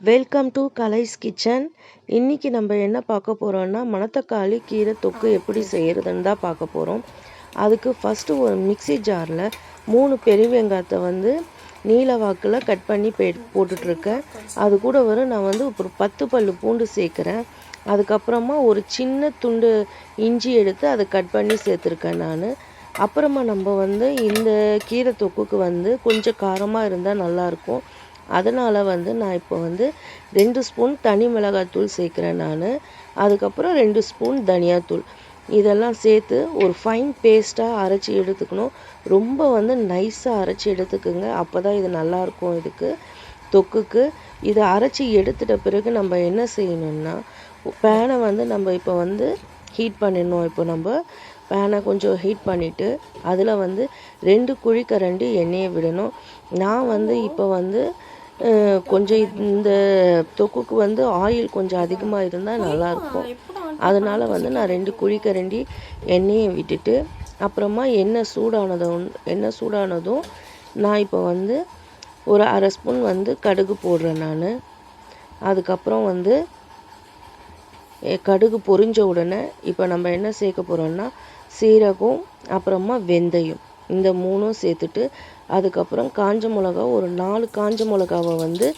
Welcome to கலைஸ் kitchen. இன்றைக்கி நம்ம என்ன பார்க்க போகிறோம்னா மணத்தக்காளி கீரை தொக்கு எப்படி செய்கிறதுன்னு தான் பார்க்க போகிறோம். அதுக்கு ஃபஸ்ட்டு ஒரு மிக்ஸி ஜாரில் 3 பெரிய வெங்காயத்தை நீல வாக்கில் கட் பண்ணி போட்டுட்ருக்கேன். அது கூட நான் ஒரு 10 பல்லு பூண்டு சேர்க்குறேன். அதுக்கப்புறமா ஒரு சின்ன துண்டு இஞ்சி எடுத்து அதை கட் பண்ணி சேர்த்துருக்கேன் நான். அப்புறமா நம்ம இந்த கீரை தொக்குக்கு கொஞ்சம் காரமாக இருந்தால் நல்லாயிருக்கும். அதனால் நான் இப்போ 2 ஸ்பூன் தனி மிளகாய்த்தூள் சேர்க்குறேன் நான். அதுக்கப்புறம் 2 ஸ்பூன் தனியாத்தூள் இதெல்லாம் சேர்த்து ஒரு ஃபைன் பேஸ்ட்டாக அரைச்சி எடுத்துக்கணும். ரொம்ப நைஸாக அரைச்சி எடுத்துக்குங்க. அப்போ தான் இது நல்லாயிருக்கும் இதுக்கு தொக்குக்கு. இதை அரைச்சி எடுத்துட்ட பிறகு நம்ம என்ன செய்யணும்னா, பேனை நம்ம இப்போ ஹீட் பண்ணிடணும். இப்போ நம்ம பேனை கொஞ்சம் ஹீட் பண்ணிவிட்டு அதில் 2 குழிக்கரண்டி எண்ணெயை விடணும். நான் இப்போ கொஞ்சம் இந்த தொக்குக்கு ஆயில் கொஞ்சம் அதிகமாக இருந்தால் நல்லாயிருக்கும். அதனால் நான் 2 குழிக்கரண்டி எண்ணெயை விட்டுட்டு அப்புறமா எண்ணெய் சூடானதும் நான் இப்போ ஒரு அரை ஸ்பூன் கடுகு போடுறேன் நான். அதுக்கப்புறம் கடுகு பொரிஞ்ச உடனே இப்போ நம்ம என்ன சேர்க்க போகிறோம்னா, சீரகம் அப்புறமா வெந்தயம் இந்த 3ம் சேர்த்துட்டு அதுக்கப்புறம் காஞ்ச மிளகா ஒரு 4 காஞ்ச மிளகாவை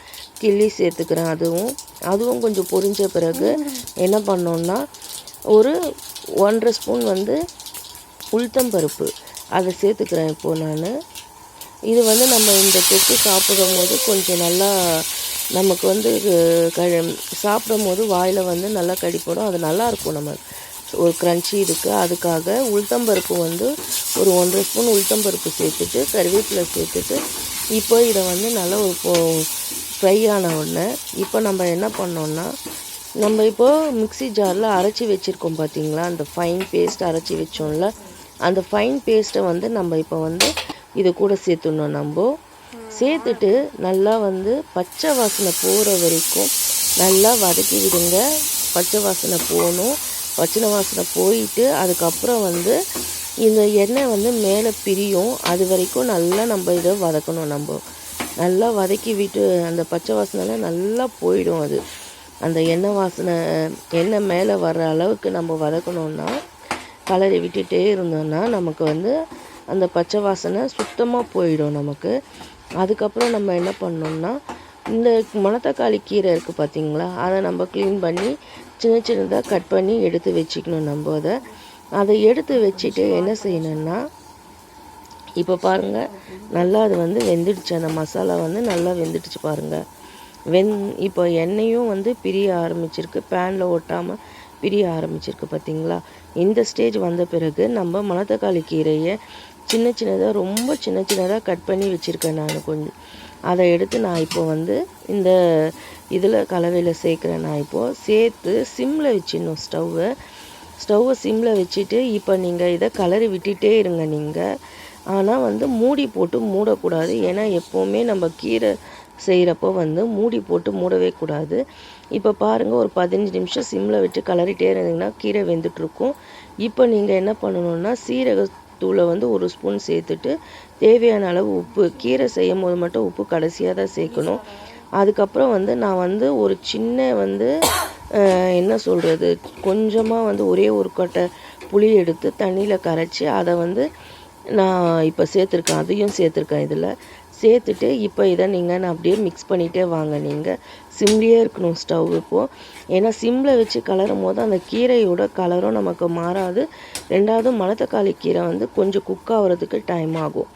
கிள்ளி சேர்த்துக்கிறேன். அதுவும் கொஞ்சம் பொரிஞ்ச பிறகு என்ன பண்ணோன்னா, ஒரு 1.5 ஸ்பூன் உளுத்தம்பருப்பு அதை சேர்த்துக்கிறேன் இப்போது நான். இது நம்ம இந்த தொக்கு சாப்பிடும்போது கொஞ்சம் நல்லா நமக்கு சாப்பிடும் போது வாயில் நல்லா கடிப்படும். அது நல்லாயிருக்கும். நம்ம ஒரு க்ரன்ச்சி இருக்குது. அதுக்காக உளுத்தம்பருப்பு ஒரு 1.5 ஸ்பூன் உளுத்தம்பருப்பு சேர்த்துட்டு கருவேப்பிலை சேர்த்துட்டு இப்போ இதை நல்லா ஒரு ஃப்ரை ஆன உடனே இப்போ நம்ம என்ன பண்ணோன்னா, நம்ம இப்போது மிக்ஸி ஜாரில் அரைச்சி வச்சுருக்கோம் பார்த்தீங்களா, அந்த ஃபைன் பேஸ்ட் அரைச்சி வச்சோம்ல, அந்த ஃபைன் பேஸ்ட்டை நம்ம இப்போ இது கூட சேர்த்துடணும். நம்ம சேர்த்துட்டு நல்லா பச்சை வாசனை போகிற வரைக்கும் நல்லா வதக்கி விடுங்க. பச்சை வாசனை போகணும். பச்சை வாசனை போயிட்டு அதுக்கப்புறம் இந்த எண்ணெய் மேலே பிரியும். அது வரைக்கும் நல்லா நம்ம இதை வதக்கணும். நம்ம நல்லா வதக்கி விட்டு அந்த பச்சை வாசனைலாம் நல்லா போயிடும். அது அந்த எண்ணெய் மேலே வர்ற அளவுக்கு நம்ம வதக்கணுன்னா, கலரி விட்டுட்டே இருந்தோம்னா நமக்கு அந்த பச்சை வாசனை சுத்தமாக போயிடும் நமக்கு. அதுக்கப்புறம் நம்ம என்ன பண்ணோம்னா, இந்த மணத்தக்காளி கீரை இருக்குது பார்த்தீங்களா, அதை நம்ம க்ளீன் பண்ணி சின்னதாக கட் பண்ணி எடுத்து வச்சுக்கணும். நம்ம அதை எடுத்து வச்சுட்டு என்ன செய்யணும்னா, இப்போ பாருங்கள் நல்லா அது வெந்துடுச்சு. அந்த மசாலா நல்லா வெந்துடுச்சு பாருங்கள். இப்போ எண்ணெயும் பிரிய ஆரம்பிச்சிருக்கு. பேனில் ஒட்டாமல் பிரிய ஆரம்பிச்சிருக்கு பார்த்தீங்களா. இந்த ஸ்டேஜ் வந்த பிறகு நம்ம மணத்தக்காளி கீரையை சின்னதாக ரொம்ப சின்னதாக கட் பண்ணி வச்சுருக்கேன் நான். கொஞ்சம் அதை எடுத்து நான் இப்போ இந்த இதில் கலவையில் சேர்க்குறேன். நான் இப்போது சேர்த்து சிம்மில் வச்சிடணும். ஸ்டவ்வை சிம்மில் வச்சுட்டு இப்போ நீங்கள் இதை கலரி விட்டுட்டே இருங்க நீங்கள். ஆனால் மூடி போட்டு மூடக்கூடாது. ஏன்னா எப்போவுமே நம்ம கீரை செய்கிறப்போ மூடி போட்டு மூடவே கூடாது. இப்போ பாருங்கள், ஒரு 15 நிமிஷம் சிம்மில் வச்சு கலரிட்டே இருந்தீங்கன்னா கீரை வெந்துட்டுருக்கும். இப்போ நீங்கள் என்ன பண்ணணுன்னா, சீரகத்தூளை 1 ஸ்பூன் சேர்த்துட்டு தேவையான அளவு உப்பு, கீரை செய்யும் போது மட்டும் உப்பு கடைசியாக தான் சேர்க்கணும். அதுக்கப்புறம் நான் ஒரு சின்ன என்ன சொல்கிறது, கொஞ்சமாக ஒரே ஒரு கொட்டை புளி எடுத்து தண்ணியில் கரைச்சி அதை நான் இப்போ சேர்த்துருக்கேன். அதையும் சேர்த்துருக்கேன். இதில் சேர்த்துட்டு இப்போ இதை நான் அப்படியே மிக்ஸ் பண்ணிகிட்டே வாங்க. நீங்கள் சிம்லேயே இருக்கணும் ஸ்டவ் இப்போது. ஏன்னா சிம்மில் வச்சு கலரும் போது அந்த கீரையோட கலரும் நமக்கு மாறாது. 2வது மணத்தக்காளி கீரை கொஞ்சம் குக் ஆகிறதுக்கு டைம் ஆகும்.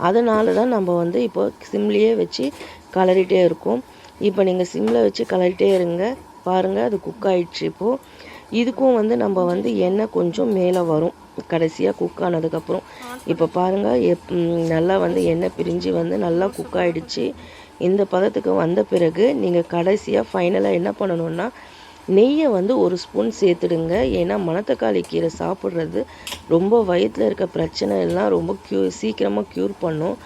அதனால தான் நம்ம இப்போ சிம்லேயே வச்சு கலரிட்டே இருக்கோம். இப்போ நீங்கள் சிம்மில் வச்சு கலரிட்டே இருங்க. பாருங்கள், அது குக் ஆகிடுச்சு. இப்போது இதுக்கும் நம்ம எண்ணெய் கொஞ்சம் மேலே வரும் கடைசியாக குக் ஆனதுக்கப்புறம். இப்போ பாருங்கள், நல்லா எண்ணெய் பிரிஞ்சு நல்லா குக் ஆகிடுச்சு. இந்த பதத்துக்கு வந்த பிறகு நீங்கள் கடைசியாக ஃபைனலாக என்ன பண்ணணுன்னா, நெய்யை 1 ஸ்பூன் சேர்த்துடுங்க. ஏன்னா மணத்தக்காளி கீரை சாப்பிட்றது ரொம்ப வயிற்றில் இருக்க பிரச்சனை எல்லாம் ரொம்ப சீக்கிரமாக க்யூர் பண்ணும்.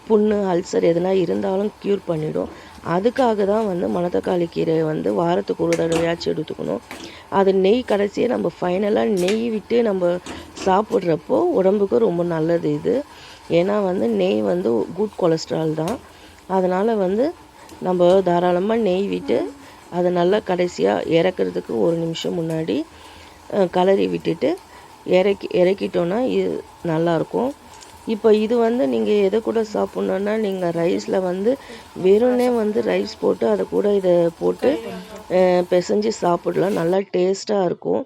புண்ணு, அல்சர் எதுனா இருந்தாலும் க்யூர் பண்ணிடும். அதுக்காக தான் மணத்தக்காளி கீரை வாரத்துக்கு ஒரு தடவையாச்சும் எடுத்துக்கணும். அது நெய் கடைசியாக நம்ம ஃபைனலாக நெய் விட்டு நம்ம சாப்பிட்றப்போ உடம்புக்கு ரொம்ப நல்லது இது. ஏன்னா நெய் குட் கொலஸ்ட்ரால் தான். அதனால் நம்ம தாராளமாக நெய் விட்டு அதை நல்லா கடைசியாக இறக்குறதுக்கு 1 நிமிஷம் முன்னாடி கலரி விட்டுட்டு இறக்கிட்டோன்னா இது நல்லாயிருக்கும். இப்போ இது வந்து நீங்கள் எதை கூட சாப்பிட்ணுன்னா, நீங்கள் ரைஸில் வந்து வெறும்னே வந்து ரைஸ் போட்டு அதை கூட இதை போட்டு பிசைஞ்சு சாப்பிடலாம். நல்லா டேஸ்ட்டாக இருக்கும்.